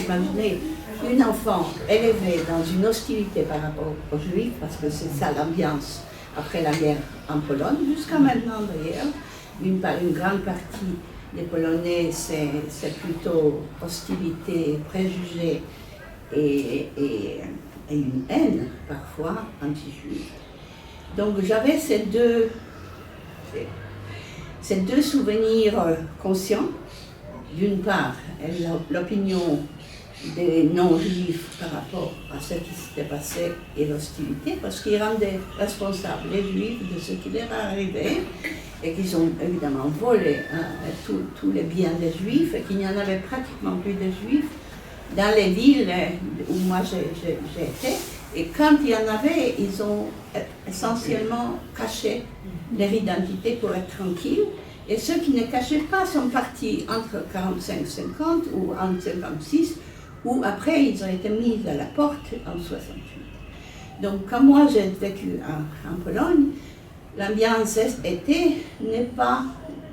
imaginez une enfant élevée dans une hostilité par rapport aux Juifs, parce que c'est ça l'ambiance après la guerre en Pologne, jusqu'à maintenant d'ailleurs. Une grande partie des Polonais, c'est plutôt hostilité, préjugés et une haine parfois anti-juive. Donc j'avais ces deux souvenirs conscients. D'une part, l'opinion des non-juifs par rapport à ce qui s'était passé et l'hostilité, parce qu'ils rendaient responsables les juifs de ce qui leur arrivait et qu'ils ont évidemment volé tous les biens des juifs et qu'il n'y en avait pratiquement plus de juifs dans les villes où moi j'ai été. Et quand il y en avait, ils ont essentiellement caché leur identité pour être tranquilles. Et ceux qui ne cachaient pas sont partis entre 45 et 50 ou en 56, où après ils ont été mis à la porte en 68. Donc quand moi j'ai vécu en Pologne, l'ambiance était,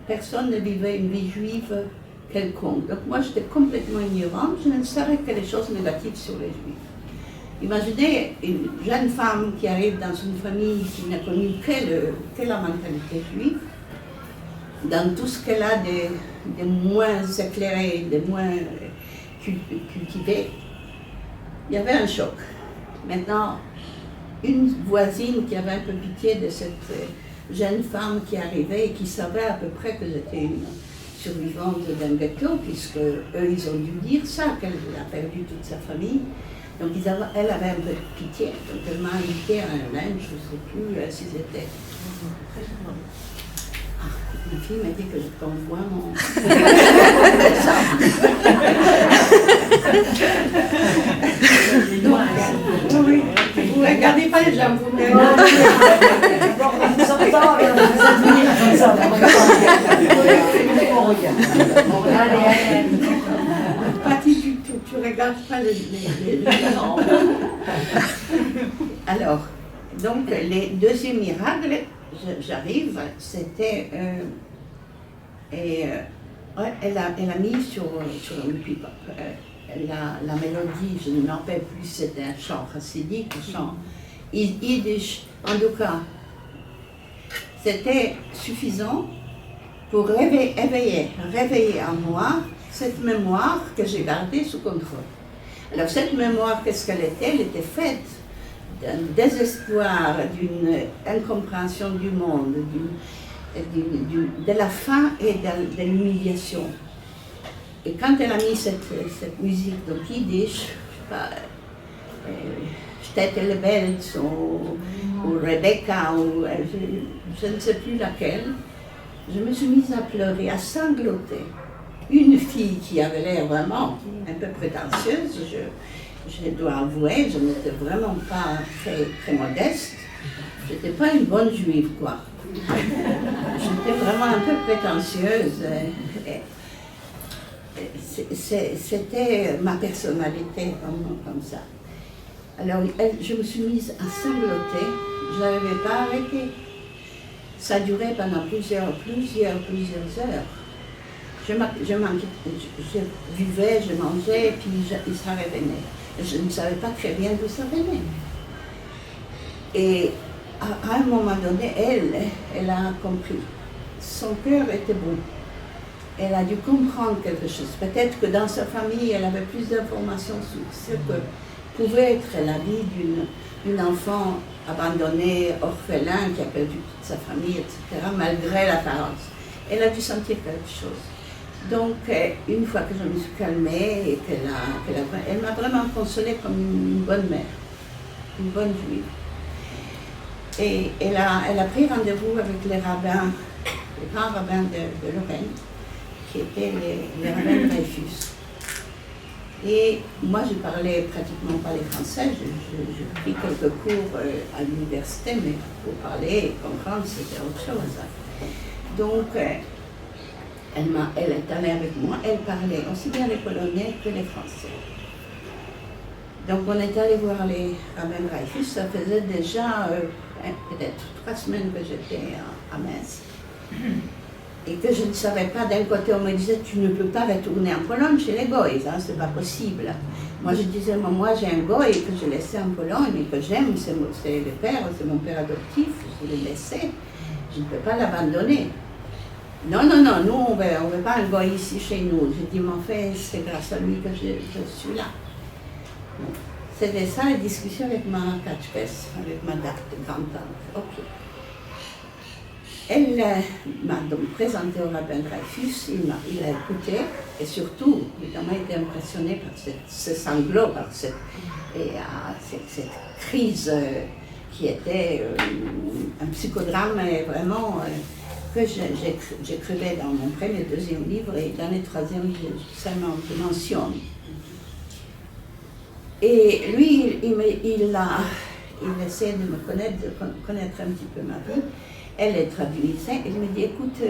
personne ne vivait une vie juive quelconque. Donc moi j'étais complètement ignorante, je ne savais que les choses négatives sur les juifs. Imaginez une jeune femme qui arrive dans une famille qui n'a connu que la mentalité juive, dans tout ce qu'elle a de moins éclairé, de moins cultivé. Il y avait un choc. Maintenant, une voisine qui avait un peu pitié de cette jeune femme qui arrivait et qui savait à peu près que j'étais une survivante d'un ghetto, puisque eux, ils ont dû dire ça, qu'elle a perdu toute sa famille. Donc elle avait un peu de pitié, donc elle m'a invité à un lunch, je ne sais plus si c'était. Ma fille m'a dit que je t'envoie mon. Oui, vous ne regardez pas les gens, vous me nous entend et on vous admire comme ça. Allez. Pas du tout, tu ne regardes pas les gens. Alors, donc, le deuxième miracle, j'arrive, c'était. Elle a mis sur le bebop. La mélodie, je ne m'en rappelle plus, c'était un chant chassidique, un chant yiddish. En tout cas, c'était suffisant pour réveiller en moi cette mémoire que j'ai gardée sous contrôle. Alors cette mémoire, qu'est-ce qu'elle était? Elle était faite d'un désespoir, d'une incompréhension du monde, de la faim et de l'humiliation. Et quand elle a mis cette musique, donc yiddish, Stetel Belz ou Rebecca, ou je ne sais plus laquelle, je me suis mise à pleurer, à sangloter. Une fille qui avait l'air vraiment un peu prétentieuse, je dois avouer, je n'étais vraiment pas très modeste. Je n'étais pas une bonne juive, quoi. J'étais vraiment un peu prétentieuse. C'était ma personnalité comme ça. Alors, je me suis mise à sangloter, je n'arrivais pas à arrêter. Ça durait pendant plusieurs heures. Je vivais, je mangeais, puis ça revenait. Je ne savais pas très bien d'où ça venait. Et à un moment donné, elle a compris. Son cœur était bon. Elle a dû comprendre quelque chose. Peut-être que dans sa famille, elle avait plus d'informations sur ce que pouvait être la vie d'une enfant abandonnée, orphelin, qui a perdu toute sa famille, etc., malgré l'apparence. Elle a dû sentir quelque chose. Donc, une fois que je me suis calmée et elle m'a vraiment consolée comme une bonne mère, une bonne juive. Et elle a pris rendez-vous avec les grands rabbins de Lorraine, qui étaient les rabbins Dreyfus. Et moi, je parlais pratiquement pas les français, j'ai pris quelques cours à l'université, mais pour parler et comprendre, c'était autre chose. Donc, elle est allée avec moi, elle parlait aussi bien les Polonais que les Français. Donc, on est allé voir les rabbins Dreyfus, ça faisait déjà peut-être 3 semaines que j'étais à Metz. et que je ne savais pas, d'un côté on me disait tu ne peux pas retourner en Pologne chez les Goïs, hein, c'est pas possible. Moi je disais moi j'ai un Goï que je laissais en Pologne et que j'aime, c'est le père, c'est mon père adoptif, je l'ai laissé, je ne peux pas l'abandonner. Non, nous on veut pas un Goï ici chez nous. J'ai dit mais en fait c'est grâce à lui que je suis là. C'était ça la discussion avec ma Catchpes, avec ma grande-tante. Ok. Elle m'a donc présenté au rabbin Dreyfus, il a écouté et surtout, évidemment, il était impressionné par ce sanglot, par cette crise qui était un psychodrame vraiment que j'écrivais dans mon premier et deuxième livre et dans les troisième, je mentionne. Et lui, il essayait de me connaître un petit peu ma vie. Elle est traduisait, et je me dis, écoute,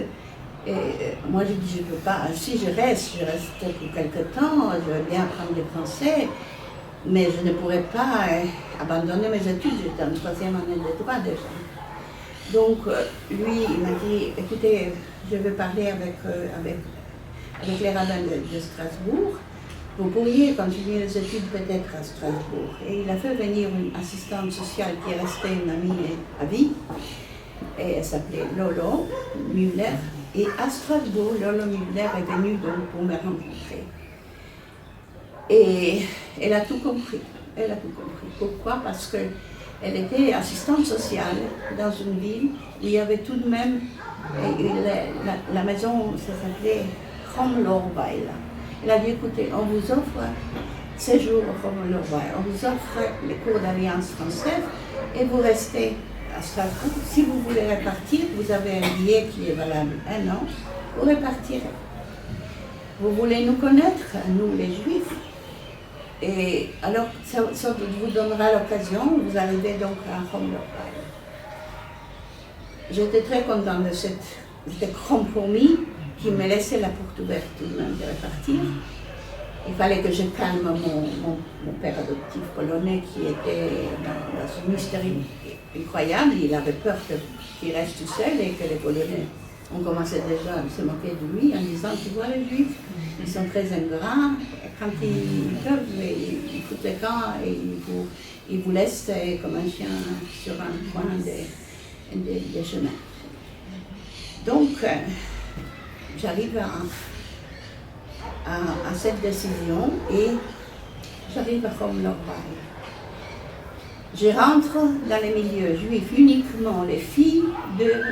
moi je dis, je ne peux pas, si je reste pour quelque temps, je veux bien apprendre le français, mais je ne pourrais pas abandonner mes études, j'étais en troisième année de droit déjà. Donc lui, il m'a dit, écoutez, je veux parler avec les rabbins de Strasbourg, vous pourriez continuer les études peut-être à Strasbourg. Et il a fait venir une assistante sociale qui est restée une amie à vie, et elle s'appelait Lolo Müller. Et à Strasbourg, Lolo Müller est venue donc pour me rencontrer. Et elle a tout compris. Elle a tout compris. Pourquoi? Parce qu'elle était assistante sociale dans une ville où il y avait tout de même la maison, ça s'appelait Kromlorweil. Elle a dit, écoutez, on vous offre séjour au Kromlorweil, on vous offre les cours d'Alliance française et vous restez à Strasbourg. Si vous voulez repartir, vous avez un billet qui est valable 1 an, vous repartirez. Vous voulez nous connaître, nous les Juifs, et alors ça vous donnera l'occasion, vous arrivez donc à Kromlorweil. J'étais très contente de ce compromis qui me laissait la porte ouverte tout de même de repartir. Il fallait que je calme mon père adoptif polonais qui était dans une hystérie incroyable. Il avait peur qu'il reste tout seul et que les Polonais ont commencé déjà à se moquer de lui en disant, tu vois les Juifs, ils sont très ingrats, quand ils peuvent, ils foutent les camps et ils vous laissent comme un chien sur un coin des chemins. Donc, j'arrive à cette décision et j'arrive à Kromlorweil. Je rentre dans les milieux juifs, uniquement les filles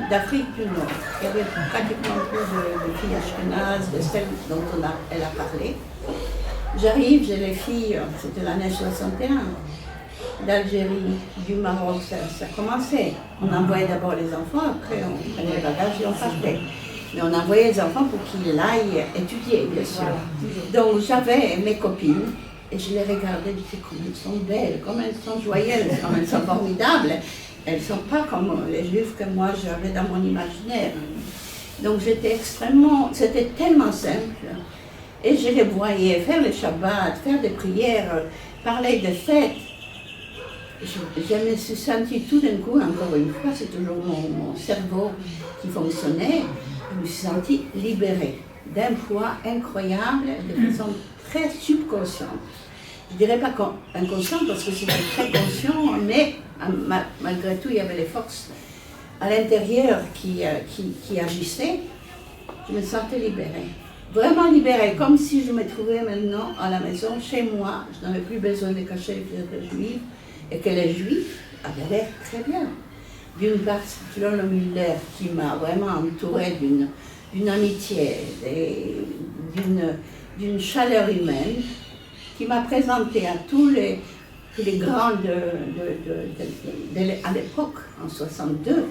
d'Afrique du Nord. Il y avait pratiquement plus de filles ashkénazes, de celles dont elle a parlé. J'arrive, j'ai les filles, c'était l'année 61, d'Algérie, du Maroc, ça commençait. On envoyait d'abord les enfants, après on prenait les bagages et on partait. Mais on envoyait les enfants pour qu'ils aillent étudier, bien sûr. Donc j'avais mes copines et je les regardais, je disais comme elles sont belles, comme elles sont joyeuses, comme elles sont formidables. Elles ne sont pas comme les juifs que moi j'avais dans mon imaginaire. Donc c'était tellement simple. Et je les voyais faire les Shabbats, faire des prières, parler de fêtes. Je me suis sentie tout d'un coup, encore une fois, c'est toujours mon cerveau qui fonctionnait, je me suis sentie libérée d'un poids incroyable, de façon très subconsciente. Je ne dirais pas inconsciente parce que c'était très conscient, mais malgré tout, il y avait les forces à l'intérieur qui agissaient. Je me sentais libérée. Vraiment libérée, comme si je me trouvais maintenant à la maison, chez moi. Je n'avais plus besoin de cacher les figures juives et que les Juifs avaient l'air très bien. D'une part, c'est Lolo Müller qui m'a vraiment entourée d'une amitié, d'une chaleur humaine, qui m'a présenté à tous les grands à l'époque, en 62.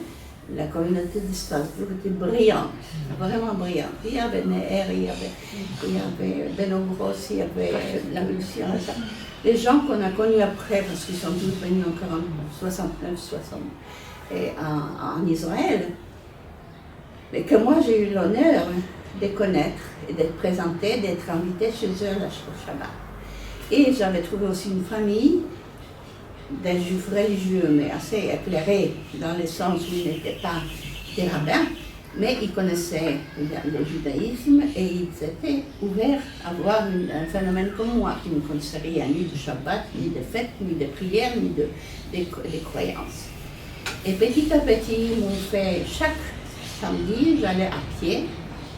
La communauté de Strasbourg était brillante, vraiment brillante. Il y avait Neher, il y avait Beno Gross, il y avait la Mission, les gens qu'on a connus après, parce qu'ils sont tous venus encore en 69, 60, en Israël, mais que moi j'ai eu l'honneur de connaître et d'être présentée, d'être invitée chez eux au Shabbat. Et j'avais trouvé aussi une famille des juifs religieux, mais assez éclairés, dans le sens où ils n'étaient pas des rabbins, Mais ils connaissaient le judaïsme et ils étaient ouverts à voir un phénomène comme moi, qui ne connaissait rien, ni de Shabbat, ni de fêtes, ni de prières, ni des croyances. Et petit à petit, ils m'ont fait, chaque samedi, j'allais à pied,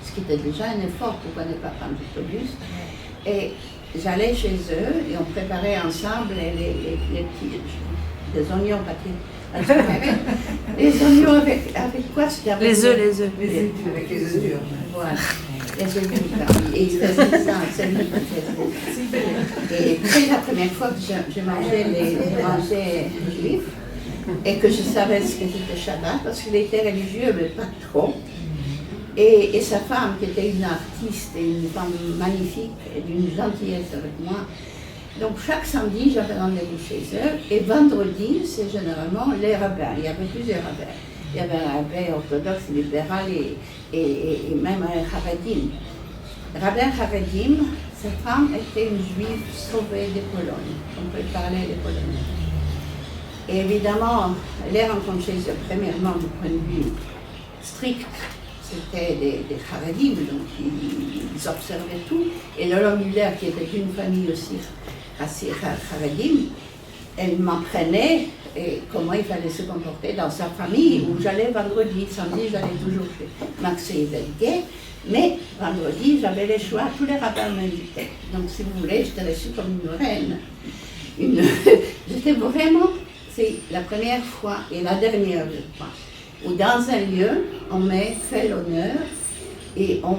ce qui était déjà un effort pour ne pas prendre l'autobus. Et j'allais chez eux et on préparait ensemble les petits, des oignons papier. Les oignons avec quoi? Les œufs. Avec les œufs durs. Voilà, les œufs durs. Et ils faisaient ça, c'est lui qui faisait. Et c'est la première fois que je mangeais les juifs et que je savais ce que c'était Shabbat, parce qu'il était religieux, mais pas trop. Et sa femme, qui était une artiste et une femme magnifique et d'une gentillesse avec moi. Donc chaque samedi, j'avais rendez-vous chez eux. Et vendredi, c'est généralement les rabbins. Il y avait plusieurs rabbins. Il y avait un rabbin orthodoxe, libéral et même un Haredim. Rabbin Haredim, sa femme était une juive sauvée de Pologne. On peut parler des Polonais. Et évidemment, les rencontres chez eux, premièrement, du point de vue strict, c'était des Haredim, donc ils observaient tout. Et Lola Müller, qui était d'une famille aussi assez Haredim, elle m'apprenait comment il fallait se comporter dans sa famille, où j'allais vendredi, samedi, j'allais toujours chez Max et Velguet, mais vendredi, j'avais le choix, tous les rabbins m'invitaient. Donc, si vous voulez, j'étais reçue comme une reine. J'étais vraiment, c'est la première fois et la dernière fois, où dans un lieu, on m'a fait l'honneur et on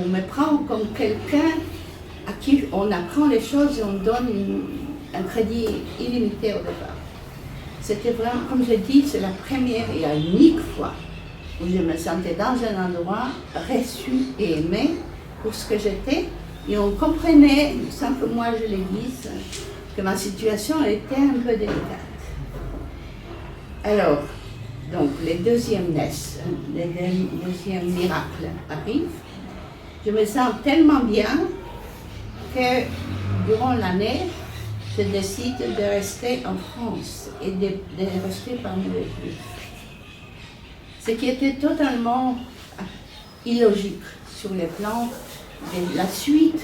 me prend comme quelqu'un à qui on apprend les choses et on donne un crédit illimité au départ. C'était vraiment, comme je dis, c'est la première et unique fois où je me sentais dans un endroit reçu et aimé pour ce que j'étais. Et on comprenait, sans que moi je le dise, que ma situation était un peu délicate. Alors, donc les deuxièmes naissent, les deuxièmes miracles arrivent. Je me sens tellement bien que durant l'année, je décide de rester en France et de rester parmi les Juifs. Ce qui était totalement illogique sur le plan de la suite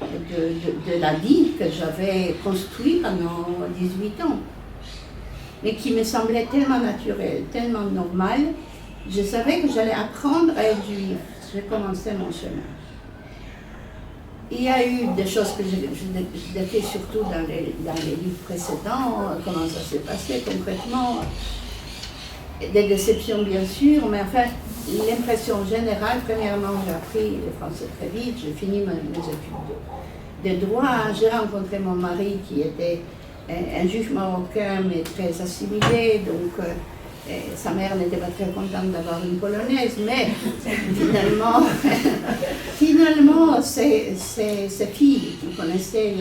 de la vie que j'avais construite pendant 18 ans, mais qui me semblait tellement naturel, tellement normal. Je savais que j'allais apprendre à être juif. Je commençais mon chemin. Il y a eu des choses que j'ai fait surtout dans les livres précédents, comment ça s'est passé concrètement, des déceptions bien sûr, mais enfin, l'impression générale, premièrement, j'ai appris le français très vite, j'ai fini mes études de droit, j'ai rencontré mon mari qui était un juif marocain mais très assimilé, donc sa mère n'était pas très contente d'avoir une polonaise, mais finalement ces filles qui connaissaient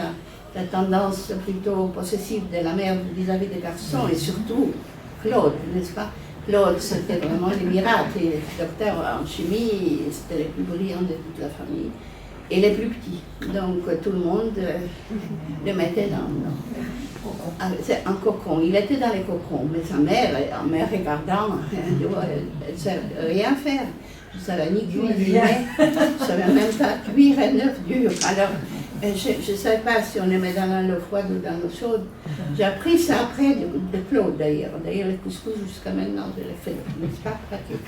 la tendance plutôt possessive de la mère vis-à-vis des garçons, et surtout Claude, n'est-ce pas? Claude, c'était vraiment les miracles, et les docteurs en chimie, c'était les plus brillants de toute la famille, et les plus petits. Donc tout le monde le mettait c'est un cocon. Il était dans les cocons, mais sa mère, en me regardant, elle ne savait rien faire. Je ne savais ni cuisiner, je ne savais même pas cuire un œuf dur. Alors, je ne savais pas si on les met dans l'eau froide ou dans l'eau chaude. J'ai appris ça après de Claude d'ailleurs. D'ailleurs, les couscous, jusqu'à maintenant, je les fais. N'est-ce pas pratique?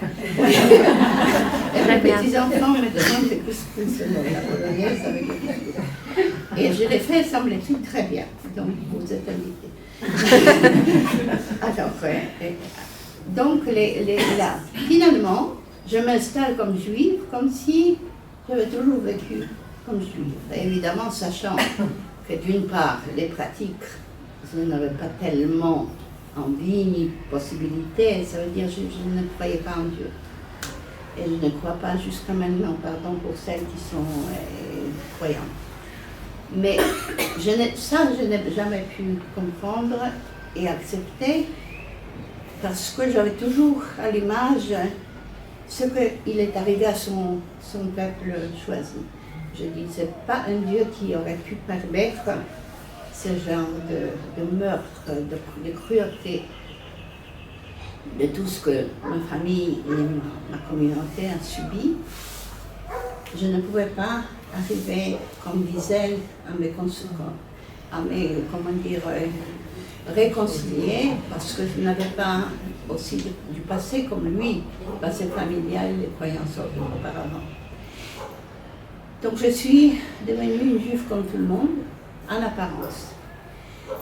Et les petits-enfants me demandent des couscous, la polonaise avec les couscous. Et je les fais, semble-t-il, très bien. Donc, vous êtes invités. Alors, donc, là, finalement, je m'installe comme juive, comme si j'avais toujours vécu comme juive. Et évidemment, sachant que d'une part, les pratiques, je n'avais pas tellement envie ni possibilité, ça veut dire que je ne croyais pas en Dieu. Et je ne crois pas jusqu'à maintenant, pardon pour celles qui sont croyantes. Mais je n'ai jamais pu comprendre et accepter, parce que j'avais toujours à l'image ce qu'il est arrivé à son peuple choisi. Je dis, c'est pas un Dieu qui aurait pu permettre ce genre de meurtre, de cruauté. de tout ce que ma famille et ma communauté ont subi, je ne pouvais pas arriver comme Wiesel à me réconcilier parce que je n'avais pas aussi du passé comme lui, passé familial et croyances auparavant. Donc je suis devenue une juive comme tout le monde, en apparence.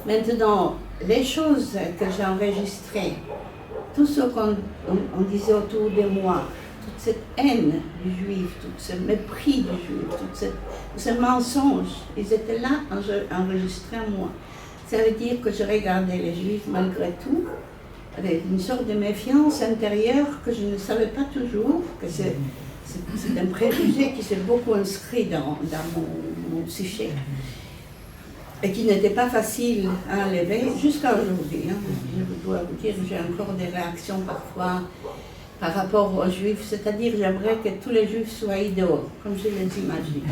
Maintenant, les choses que j'ai enregistrées, tout ce qu'on disait autour de moi, toute cette haine du juif, tout ce mépris du juif, tous ces mensonges, ils étaient là enregistrés en moi. Ça veut dire que je regardais les juifs malgré tout, avec une sorte de méfiance intérieure que je ne savais pas toujours, que c'est un préjugé qui s'est beaucoup inscrit dans mon psyché et qui n'était pas facile à enlever jusqu'à aujourd'hui. Hein. Je dois vous dire que j'ai encore des réactions parfois par rapport aux juifs, c'est-à-dire j'aimerais que tous les juifs soient idéaux, comme je les imagine.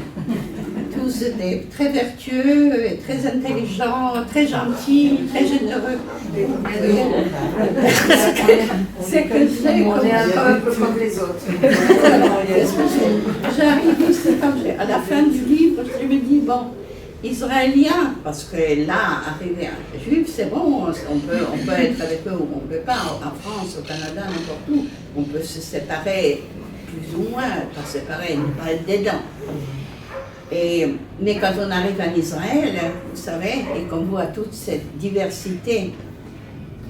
Tous étaient très vertueux, très intelligents, très gentils, très généreux. C'est que j'ai on est un peuple comme les autres. J'arrive ici, à la fin du livre, je me dis, bon, Israéliens, parce que là, arriver à juif, c'est bon, on peut être avec eux ou on ne peut pas, en France, au Canada, n'importe où, on peut se séparer plus ou moins, pas séparer, ne pas être dedans. Mais quand on arrive en Israël, vous savez, et qu'on voit toute cette diversité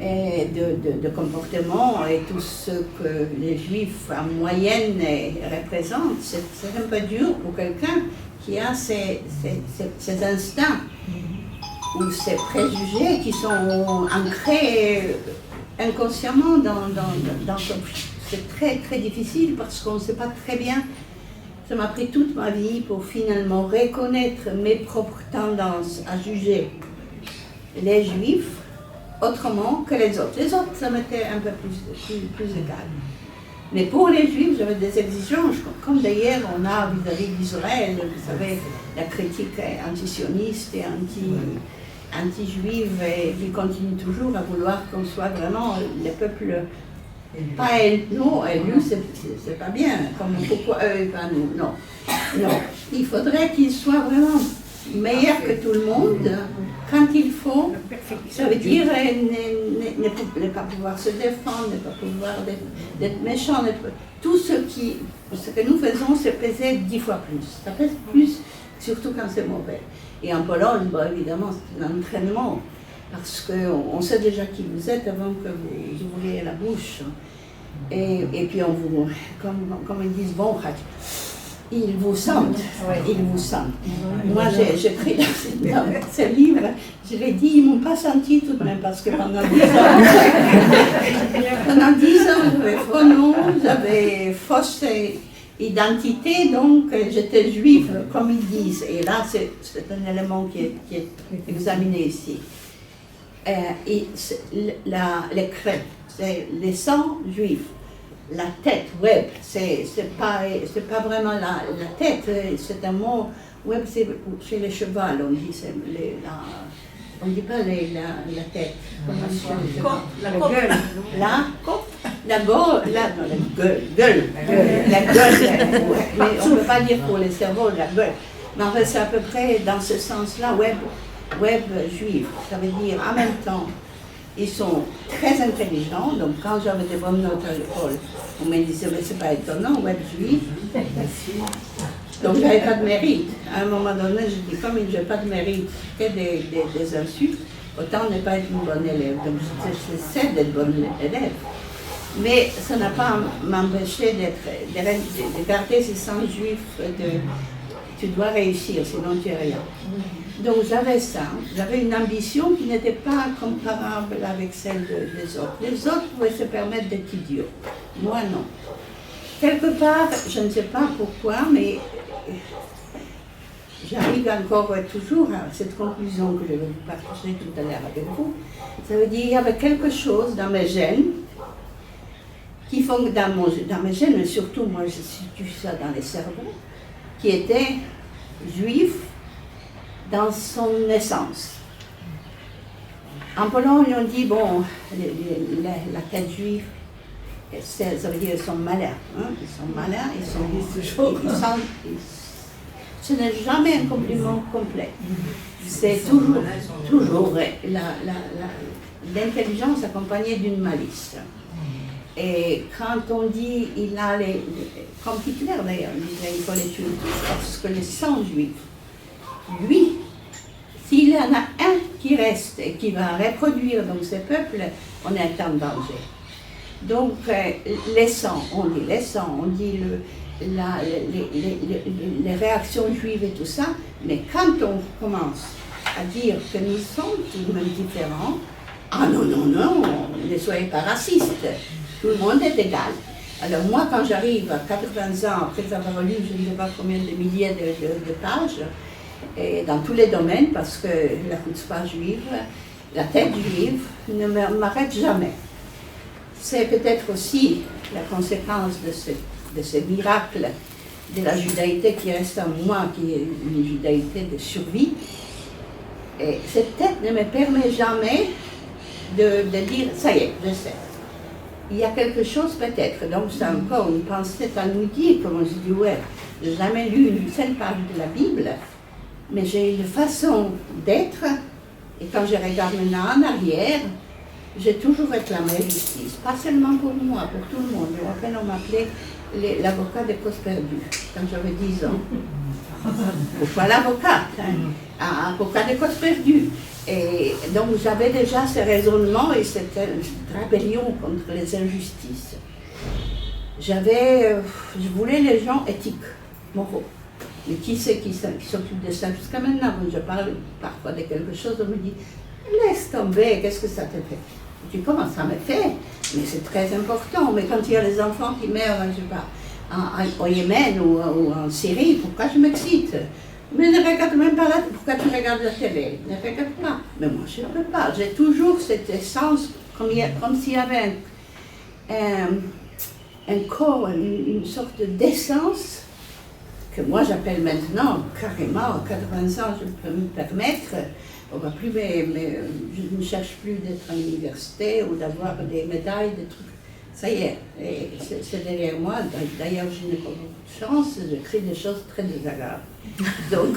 de comportements et tout ce que les juifs en moyenne représentent, c'est un peu dur pour quelqu'un qui a ces instincts ou ces préjugés qui sont ancrés inconsciemment dans son... C'est très très difficile parce qu'on ne sait pas très bien. Ça m'a pris toute ma vie pour finalement reconnaître mes propres tendances à juger les juifs autrement que les autres. Les autres, ça m'était un peu plus égal. Mais pour les juifs, j'avais des exigences, comme d'ailleurs on a vis-à-vis d'Israël, vous savez, la critique antisioniste et anti-juive qui continue toujours à vouloir qu'on soit vraiment le peuple, pas nous, élus, c'est pas bien, comme pourquoi eux et pas nous, non. Non, il faudrait qu'ils soient vraiment meilleurs que tout le monde quand il faut. Ça veut dire ne pas pouvoir se défendre, ne pas pouvoir d'être méchant. Tout ce que nous faisons, c'est peser 10 fois plus. Ça pèse plus, surtout quand c'est mauvais. Et en Pologne, bon, évidemment, c'est un entraînement, parce qu'on sait déjà qui vous êtes avant que vous ouvriez la bouche. Et puis on vous, comme ils disent, bon, ils vous sentent, ils vous sentent. Moi, j'ai pris dans ce livre, je l'ai dit, ils ne m'ont pas senti tout de même, parce que pendant 10 ans, j'avais faux nom, j'avais fausse identité, donc j'étais juive, comme ils disent. Et là, c'est un élément qui est examiné ici. Les crêpes, c'est les sangs juifs. La tête, web, c'est pas vraiment la tête, c'est un mot, web c'est chez les chevals, on dit, on ne dit pas la tête. La gueule. La gueule. Mais on ne peut pas dire pour les cerveaux la gueule. Mais en fait, c'est à peu près dans ce sens-là, web juif. Ça veut dire en même temps, ils sont très intelligents, donc quand j'avais des bonnes notes à l'école, on me disait, mais c'est pas étonnant, web juif. Donc j'avais pas de mérite. À un moment donné, je dis, comme je n'ai pas de mérite, que des insultes, autant ne pas être une bonne élève. Donc j'essaie d'être bonne élève. Mais ça n'a pas m'empêché de garder ce sens juif tu dois réussir, sinon tu n'es rien. Donc j'avais ça, j'avais une ambition qui n'était pas comparable avec celle des autres. Les autres pouvaient se permettre d'être idiots, moi non. Quelque part, je ne sais pas pourquoi, mais j'arrive encore toujours à cette conclusion que je vais vous partager tout à l'heure avec vous. Ça veut dire qu'il y avait quelque chose dans mes gènes, qui font dans mes gènes, mais surtout moi je situe ça dans les cerveaux, qui était juif dans son essence. En Pologne, on dit, bon, la tête juive, ça veut dire qu'ils sont malins. Hein? Ils sont malins, ce n'est jamais un compliment complet. C'est toujours l'intelligence accompagnée d'une malice. Et quand on dit, il a comme Hitler d'ailleurs, il disait il faut les tuer tous parce que les 100 juifs, lui, s'il y en a un qui reste et qui va reproduire donc ces peuples, on est en danger. Donc les 100, on dit les 100, on dit les réactions juives et tout ça, mais quand on commence à dire que nous sommes tout de même différents, ah non, ne soyez pas racistes. Tout le monde est égal. Alors moi, quand j'arrive à 80 ans, après avoir lu je ne sais pas combien de milliers de pages, et dans tous les domaines, parce que la chutzpah juive, la tête juive, ne m'arrête jamais. C'est peut-être aussi la conséquence de ce miracle de la judaïté qui reste en moi, qui est une judaïté de survie. Et cette tête ne me permet jamais de dire, ça y est, je sais. Il y a quelque chose peut-être, donc c'est encore une pensée talmudique, comme on se dit, ouais, je n'ai jamais lu une seule page de la Bible, mais j'ai une façon d'être, et quand je regarde maintenant en arrière, j'ai toujours réclamé justice, pas seulement pour moi, pour tout le monde. Je me rappelle, on m'appelait l'avocat des causes perdues, quand j'avais 10 ans. Pourquoi l'avocat avocat des causes perdues. Et donc j'avais déjà ce raisonnement et cette rébellion contre les injustices. Je voulais les gens éthiques, moraux. Mais qui c'est qui s'occupe de ça jusqu'à maintenant? Quand je parle parfois de quelque chose, on me dit laisse tomber, qu'est-ce que ça te fait? Je dis comment ça me fait? Mais c'est très important. Mais quand il y a les enfants qui meurent, je sais pas, au Yémen ou en Syrie, pourquoi je m'excite? Mais ne regarde même pas pourquoi tu regardes la télé? Ne regarde pas. Mais moi, je ne peux pas. J'ai toujours cette essence, comme s'il y avait un corps, une sorte d'essence, que moi j'appelle maintenant, carrément, à 80 ans, je peux me permettre, on va plus, je ne cherche plus d'être à l'université ou d'avoir des médailles, des trucs. Ça y est, c'est derrière moi. D'ailleurs, je n'ai pas beaucoup de chance, j'écris des choses très désagréables. Donc,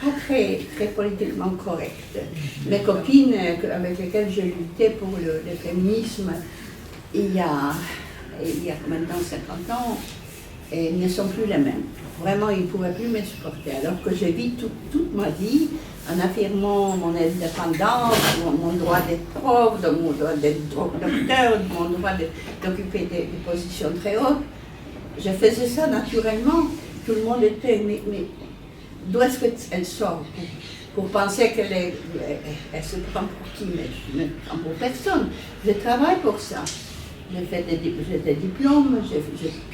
pas très, très politiquement correctes. Mes copines avec lesquelles j'ai lutté pour le féminisme il y a maintenant 50 ans, et ne sont plus les mêmes. Vraiment, ils ne pouvaient plus me supporter. Alors que j'ai vécu toute ma vie en affirmant mon indépendance, mon droit d'être prof, mon droit d'être docteur, mon droit d'occuper des positions très hautes. Je faisais ça naturellement. Tout le monde était, mais d'où est-ce qu'elle sort pour penser qu'elle se prend pour qui? Mais je ne me prends pour personne. Je travaille pour ça. J'ai des diplômes, je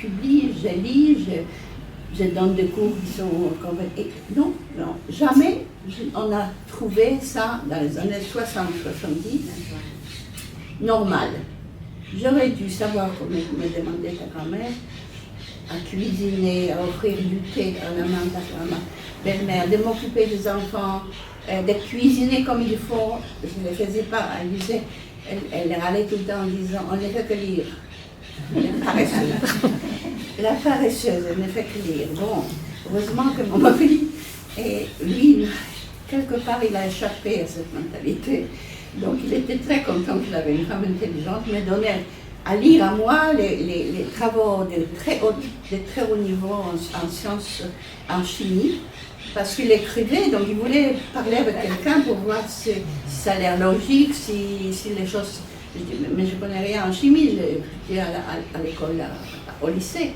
publie, je lis, je donne des cours qui sont... Non, jamais on a trouvé ça dans les années 60-70 normal. J'aurais dû savoir, comme me demandait ta grand-mère, à cuisiner, à offrir du thé à la belle-mère, de m'occuper des enfants, de cuisiner comme il faut. Je ne le faisais pas. Elle disait, elle râlait tout le temps en disant, on ne fait que lire. La paresseuse, elle ne fait que lire. Bon, heureusement que mon mari, et lui, quelque part, il a échappé à cette mentalité. Donc il était très content qu'il avait une femme intelligente, me donnait à lire à moi les travaux de très haut niveau en sciences, en chimie, parce qu'il écrivait, donc il voulait parler avec quelqu'un pour voir si ça a l'air logique, si les choses... Je dis, mais je ne connais rien en chimie, j'étais à l'école, au lycée.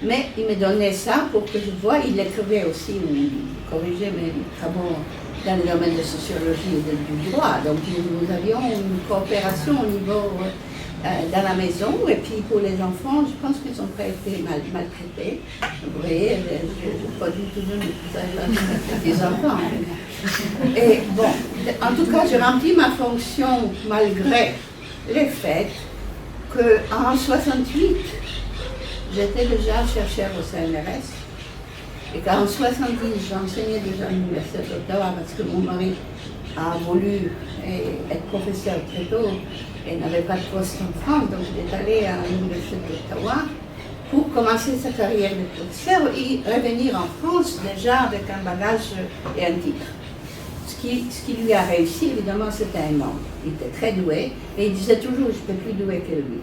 Mais il me donnait ça pour que je voie, il écrivait aussi, il corrigeait mes travaux dans le domaine de sociologie et du droit. Donc nous avions une coopération au niveau dans la maison, et puis pour les enfants, je pense qu'ils n'ont pas été maltraités. Vous voyez, je produis toujours des enfants. Et bon, en tout cas, je remplis ma fonction malgré le fait qu'en 68, j'étais déjà chercheur au CNRS, et qu'en 70, j'enseignais déjà à l'Université d'Ottawa parce que mon mari a voulu être professeur très tôt. Elle n'avait pas de poste en France, donc elle est allée à l'Université d'Ottawa pour commencer sa carrière de professeur et revenir en France déjà avec un bagage et un titre. Ce qui lui a réussi, évidemment, c'était un homme. Il était très doué et il disait toujours je ne peux plus doué que lui.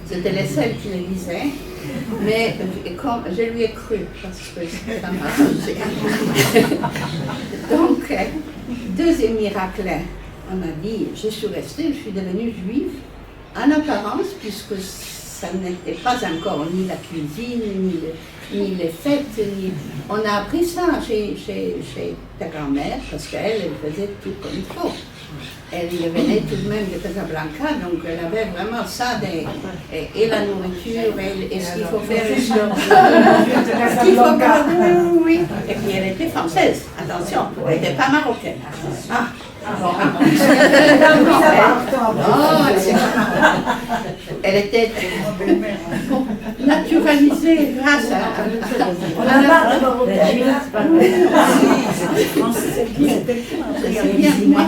C'était les seuls qui le disaient, mais quand je lui ai cru parce que ça m'a arrangé. Donc, deuxième miracle, on a dit je suis restée, je suis devenue juive en apparence, puisque ça n'était pas encore ni la cuisine, ni les fêtes, on a appris ça chez ta grand-mère, parce qu'elle faisait tout comme il faut. Elle venait tout de même de Casablanca, donc elle avait vraiment ça, et la nourriture, et ce qu'il faut faire, ce qu'il faut faire, oui. Et puis elle était française, attention, elle n'était pas marocaine. Ah. Bon, elle était naturalisée grâce à c'est bien, moi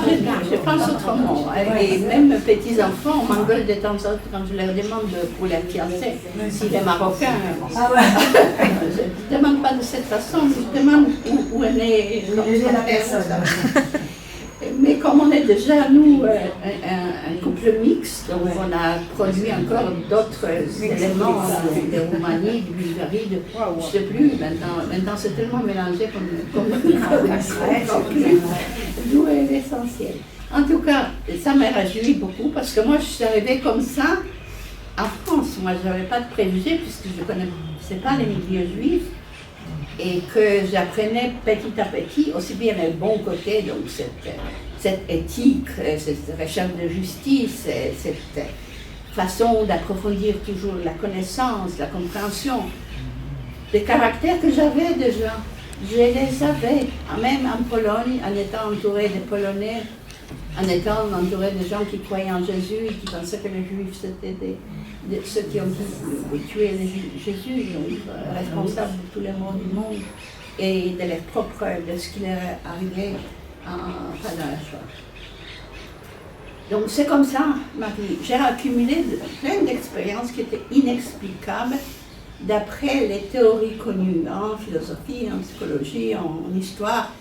je pense autrement. Et même mes petits-enfants m'engueulent de temps en temps quand je leur demande pour les fiancés s'il est marocain. Je ne demande pas de cette façon, je demande où elle est la personne. Mais comme on est déjà, nous, un couple mixte, donc on a produit encore d'autres éléments de Roumanie, de Bulgarie, je ne sais plus, maintenant c'est tellement mélangé comme d'où est l'essentiel. En tout cas, ça m'a réjoui beaucoup parce que moi je suis arrivée comme ça en France. Moi je n'avais pas de préjugés puisque je ne connaissais pas les milieux juifs. Et que j'apprenais petit à petit, aussi bien les bons côtés, donc cette éthique, cette recherche de justice, cette façon d'approfondir toujours la connaissance, la compréhension, des caractères que j'avais déjà. Je les avais, même en Pologne, en étant entourée de Polonais, en étant entourée de gens qui croyaient en Jésus et qui pensaient que les Juifs c'était ceux qui ont tué Jésus, donc responsables de tous les maux du monde et de leur propre, de ce qui leur est arrivé pendant la Shoah. Donc c'est comme ça ma vie. J'ai accumulé plein d'expériences qui étaient inexplicables d'après les théories connues en philosophie, en psychologie, en histoire.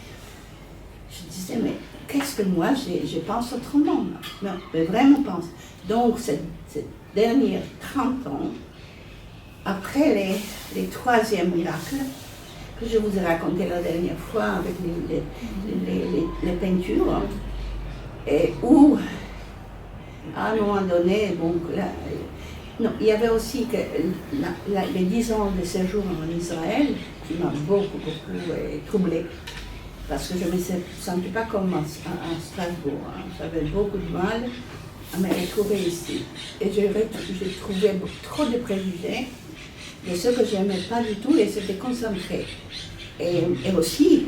Je disais mais qu'est-ce que moi je pense autrement? Non, je vraiment pense. Donc cette dernière 30 ans, après les troisièmes miracles, que je vous ai raconté la dernière fois avec les peintures, et où, à un moment donné, bon, non, il y avait aussi que les 10 ans de séjour en Israël, qui m'a beaucoup troublée, parce que je ne me sentais pas comme à Strasbourg, hein. J'avais beaucoup de mal à me retrouver ici. Et j'ai trouvé trop de préjugés de ce que je n'aimais pas du tout et c'était concentré. Et aussi,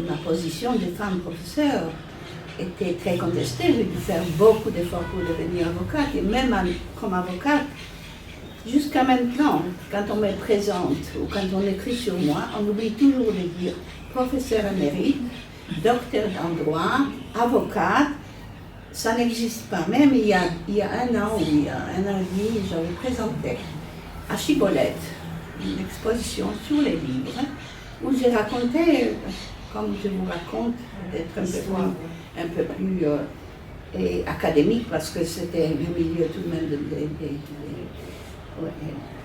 ma position de femme professeure était très contestée. J'ai dû faire beaucoup d'efforts pour devenir avocate. Et même comme avocate, jusqu'à maintenant, quand on me présente ou quand on écrit sur moi, on oublie toujours de dire professeur émérite, docteur en droit, avocate. Ça n'existe pas. Même il y a un an ou il y a un an et demi, j'avais présenté à Chibolette une exposition sur les livres où j'ai raconté, comme je vous raconte, d'être un peu plus académique parce que c'était un milieu tout de même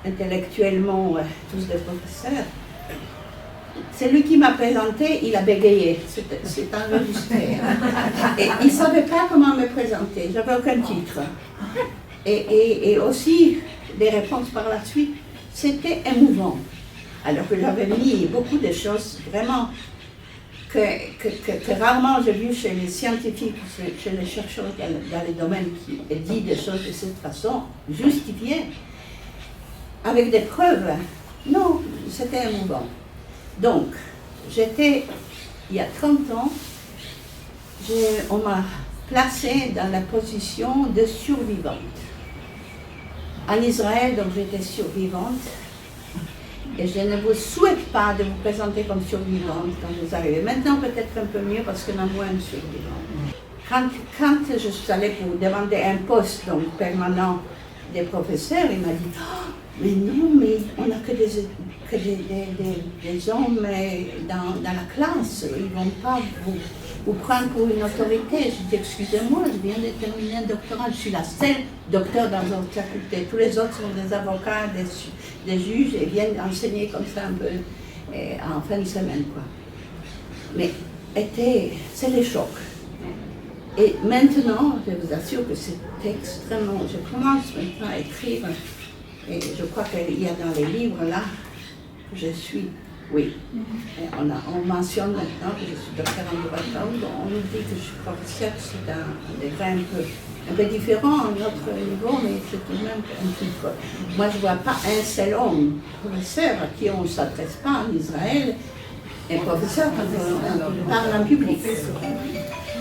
intellectuellement tous des professeurs. C'est lui qui m'a présenté, il a bégayé, c'est enregistré. Et il ne savait pas comment me présenter, j'avais aucun titre. Et aussi, des réponses par la suite, c'était émouvant. Alors que j'avais mis beaucoup de choses vraiment que rarement j'ai vu chez les scientifiques, chez les chercheurs dans les domaines qui disent des choses de cette façon, justifiées, avec des preuves. Non, c'était émouvant. Donc, il y a 30 ans, on m'a placée dans la position de survivante. En Israël, donc j'étais survivante, et je ne vous souhaite pas de vous présenter comme survivante quand vous arrivez. Maintenant, peut-être un peu mieux parce qu'on a moins de survivants. quand je suis allée pour demander un poste donc, permanent des professeurs, il m'a dit oh, mais non, mais on n'a que des hommes dans la classe, ils ne vont pas vous prendre pour une autorité. Je dis excusez-moi, je viens de terminer un doctorat, je suis la seule docteur dans notre faculté. Tous les autres sont des avocats, des juges et viennent enseigner comme ça un peu en fin de semaine. Quoi. Mais c'est les chocs. Et maintenant, je vous assure que c'est extrêmement... Je commence maintenant à écrire, et je crois qu'il y a dans les livres là, que je suis, oui. Et on mentionne maintenant que je suis docteur en droit de l'homme, on nous dit que je suis professeur, c'est un degré un peu différent à notre niveau, mais c'est tout de même un petit peu. Moi, je ne vois pas un seul homme professeur à qui on ne s'adresse pas en Israël, un professeur quand on parle en public.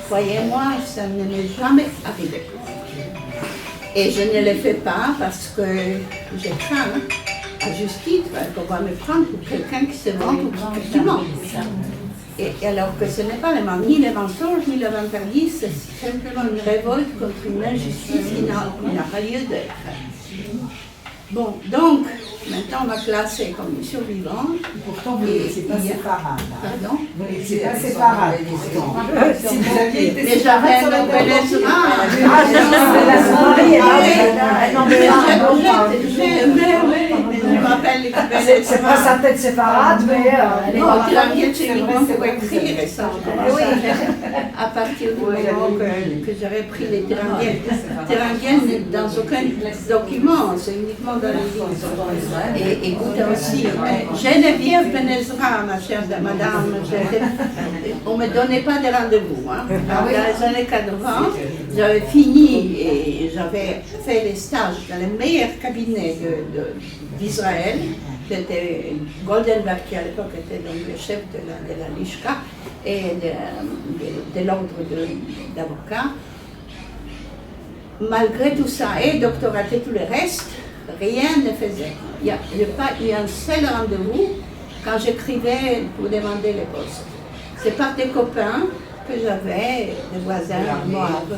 Croyez-moi, ça ne m'est jamais arrivé. Et je ne le fais pas parce que je crains, à juste titre, qu'on va me prendre pour quelqu'un qui se vante ou qui ment. Et alors que ce n'est pas ni les mensonges, ni le vantardisme, c'est simplement une révolte contre une injustice qui n'a pas lieu d'être. Bon, donc, maintenant on va classer comme survivant. Pourtant, vous n'étiez pas séparable. Pardon? Vous n'étiez pas séparable. Si vous aviez été mais j'avais un Nobel Ezra. Je me rappelle les c'est pas sa tête séparate, mais... Non, Tiranguien, c'est uniquement pour écrire, et ça, je commence à faire à partir du moment que j'aurais pris les Tiranguiens. Tiranguien n'est dans aucun document, c'est uniquement dans les livres. Et écoutez aussi, Geneviève Ben-Ezra, ma chère madame, on ne me donnait pas de rendez-vous. Hein. Dans les années 80, j'avais fini et j'avais fait les stages dans les meilleurs cabinets d'Israël. C'était Goldenberg qui à l'époque était donc le chef de la Lishka et de l'ordre d'avocats. Malgré tout ça, et doctoraté, tout le reste, rien ne faisait. Il n'y a pas eu un seul rendez-vous quand j'écrivais pour demander les postes. C'est par des copains que j'avais, des voisins Moab,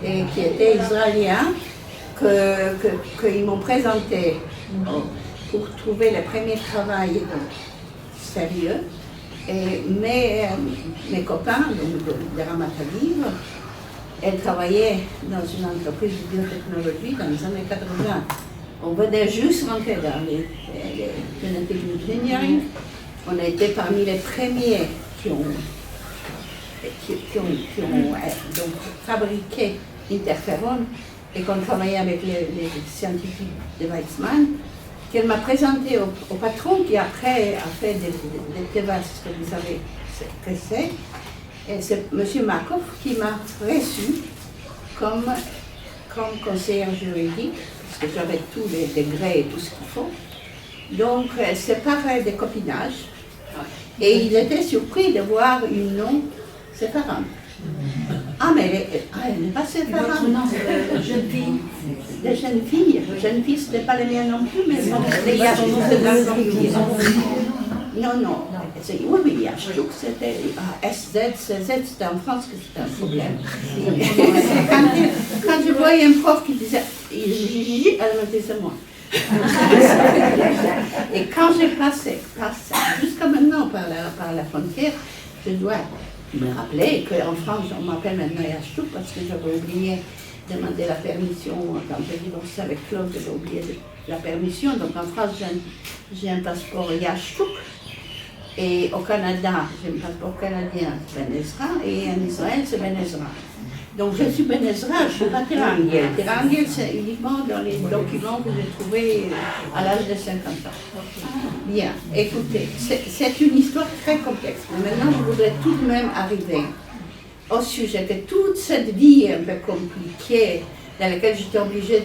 et qui étaient israéliens, qu'ils m'ont présenté pour trouver le premier travail sérieux. Et mes copains de Ramat Aviv, elles travaillaient dans une entreprise de biotechnologie dans les années 80. On venait juste rentrer dans les genetic engineering. On a été parmi les premiers qui ont donc fabriqué interférones et qu'on travaillait avec les scientifiques de Weizmann, qu'elle m'a présenté au patron qui après a fait des TEVAS, que vous savez ce que c'est. Et c'est M. Markov qui m'a reçu comme conseillère juridique, parce que j'avais tous les degrés et tout ce qu'il faut. Donc, c'est pareil des copinages. Et il était surpris de voir une nom séparante. Ah, mais elle n'est pas séparante. Jeune fille. Des jeunes filles. Jeunes filles, ce n'était pas les miennes non plus, mais c'était Yashtouk. Non. Oui, mais Yashtouk, c'était SZ, CZ, c'était en France que c'était un problème. Quand je voyais un prof qui disait elle me disait moi. Et quand j'ai passé jusqu'à maintenant par la frontière, je dois me rappeler qu'en France, on m'appelle maintenant Yashtouk parce que j'avais oublié de demander la permission. Quand j'ai divorcé avec Claude, j'avais oublié la permission. Donc en France, j'ai un passeport Yashtouk. Et au Canada, j'ai un passeport canadien, c'est Ben-Ezra. Et en Israël, c'est Ben-Ezra. Donc je suis Ben-Ezra, je ne suis pas Tiranguiel. Tiranguiel, c'est uniquement dans les documents que j'ai trouvés à l'âge de 50 ans. Bien, écoutez, c'est une histoire très complexe. Mais maintenant, je voudrais tout de même arriver au sujet de toute cette vie un peu compliquée dans laquelle j'étais obligée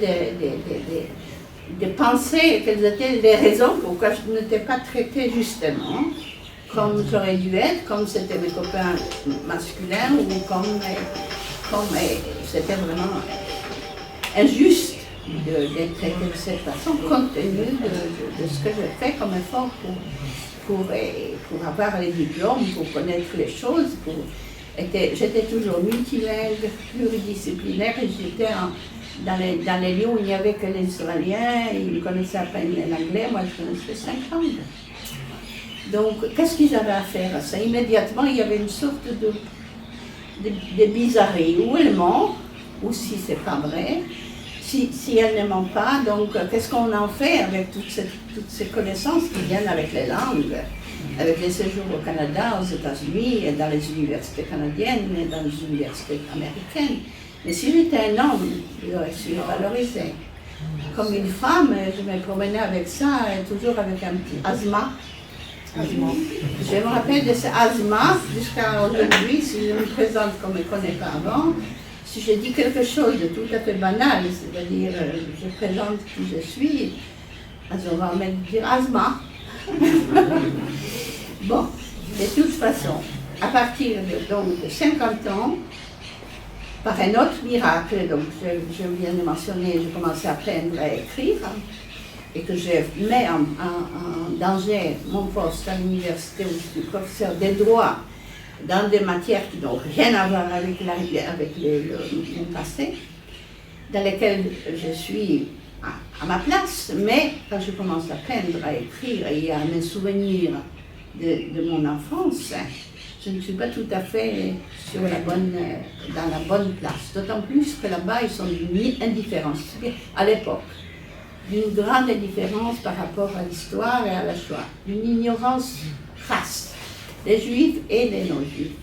de penser quelles étaient les raisons pourquoi je n'étais pas traitée justement comme j'aurais dû être, comme c'était mes copains masculins ou comme c'était vraiment injuste d'être traité de cette façon, compte tenu de ce que je fais comme effort pour avoir les diplômes, pour connaître les choses, pour j'étais toujours multilingue, pluridisciplinaire, et j'étais dans les lieux où il n'y avait que les Israéliens, ils connaissaient à peine l'anglais, moi je connaissais 5 langues. Donc, qu'est-ce qu'ils avaient à faire à ça? Immédiatement, il y avait une sorte de bizarrerie. Ou elle ment, ou si c'est pas vrai, si elle ne ment pas, donc qu'est-ce qu'on en fait avec toutes ces connaissances qui viennent avec les langues, avec les séjours au Canada, aux États-Unis, et dans les universités canadiennes, et dans les universités américaines. Mais si j'étais un homme, j'aurais su le valoriser. Comme une femme, je me promenais avec ça, toujours avec un petit asthma. Je me rappelle de ce asthma jusqu'à aujourd'hui, si je me présente comme je ne connais pas avant, si je dis quelque chose de tout à fait banal, c'est-à-dire je présente qui je suis, on va me dire asthma. Bon, de toute façon, à partir de 50 ans, par un autre miracle, donc je viens de mentionner, j'ai commencé à apprendre à écrire, et que je mets en danger mon poste à l'université où je suis professeur des droits dans des matières qui n'ont rien à voir avec mon passé, dans lesquelles je suis à ma place, mais quand je commence à apprendre à écrire et à me souvenir de mon enfance, je ne suis pas tout à fait dans la bonne place. D'autant plus que là-bas, ils sont d'une indifférence, à l'époque, d'une grande indifférence par rapport à l'histoire et à la Shoah, d'une ignorance crasse, les juifs et les non-juifs.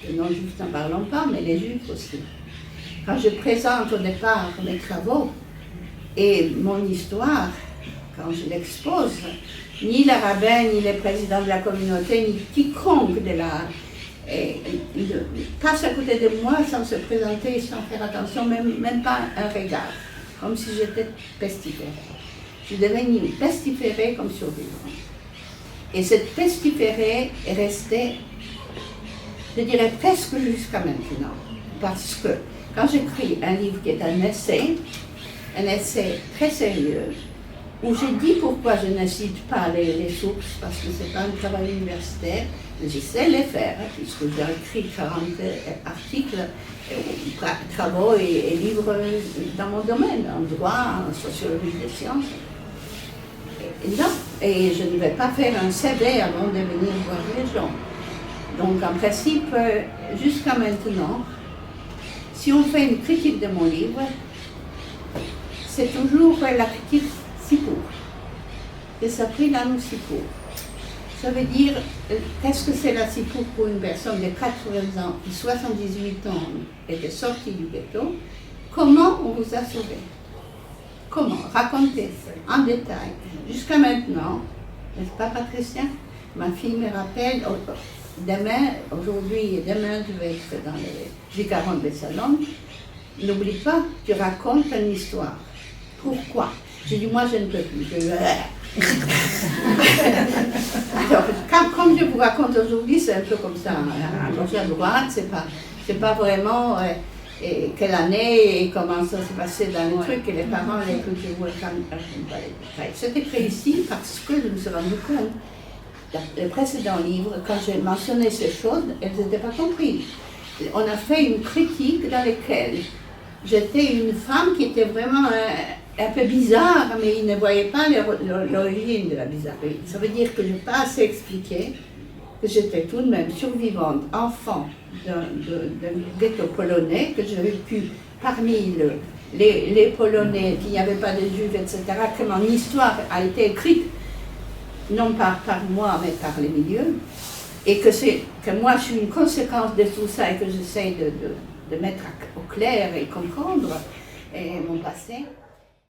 Les non-juifs n'en parlons pas, mais les juifs aussi. Quand je présente au départ mes travaux et mon histoire, quand je l'expose, ni le rabbin, ni le président de la communauté, ni quiconque de la... passe à côté de moi sans se présenter, sans faire attention, même pas un regard, comme si j'étais pestiférée. Je suis devenue pestiférée comme survivante. Et cette pestiférée est restée, je dirais presque jusqu'à maintenant. Parce que quand j'écris un livre qui est un essai très sérieux, où je dis pourquoi je ne cite pas les sources, parce que ce n'est pas un travail universitaire, je sais les faire, puisque j'ai écrit 40 articles, travaux et livres dans mon domaine, en droit, en sociologie des sciences. Non, et je ne vais pas faire un CV avant de venir voir les gens. Donc en principe, jusqu'à maintenant, si on fait une critique de mon livre, c'est toujours la critique Sipour. Et ça s'appelle la nous Sipour. Ça veut dire, qu'est-ce que c'est la Sipour pour une personne de 80 ans qui 78 ans était sortie du ghetto? Comment on vous a sauvé? Comment? Racontez en détail. Jusqu'à maintenant, n'est-ce pas Patricia? Ma fille me rappelle, aujourd'hui et demain, je vais être dans le J40 de Salon. N'oublie pas, tu racontes une histoire. Pourquoi? J'ai dit, moi je ne peux plus. Alors, comme je vous raconte aujourd'hui, c'est un peu comme ça. À gauche à droite, c'est pas vraiment quelle année et comment ça s'est passé dans le truc, et les parents l'écoutent, je vous raconte pas les détails. C'est écrit ici parce que je me suis rendu compte, dans le précédent livre, quand j'ai mentionné ces choses, elles n'étaient pas comprises. On a fait une critique dans laquelle j'étais une femme qui était vraiment un peu bizarre, mais il ne voyait pas l'origine de la bizarrerie. Ça veut dire que je n'ai pas assez expliqué que j'étais tout de même survivante, enfant d'un ghetto polonais, que j'avais pu, parmi les Polonais, qu'il n'y avait pas de Juifs, etc., que mon histoire a été écrite, non pas par moi, mais par les milieux, et que moi je suis une conséquence de tout ça et que j'essaie de mettre au clair et comprendre mon passé.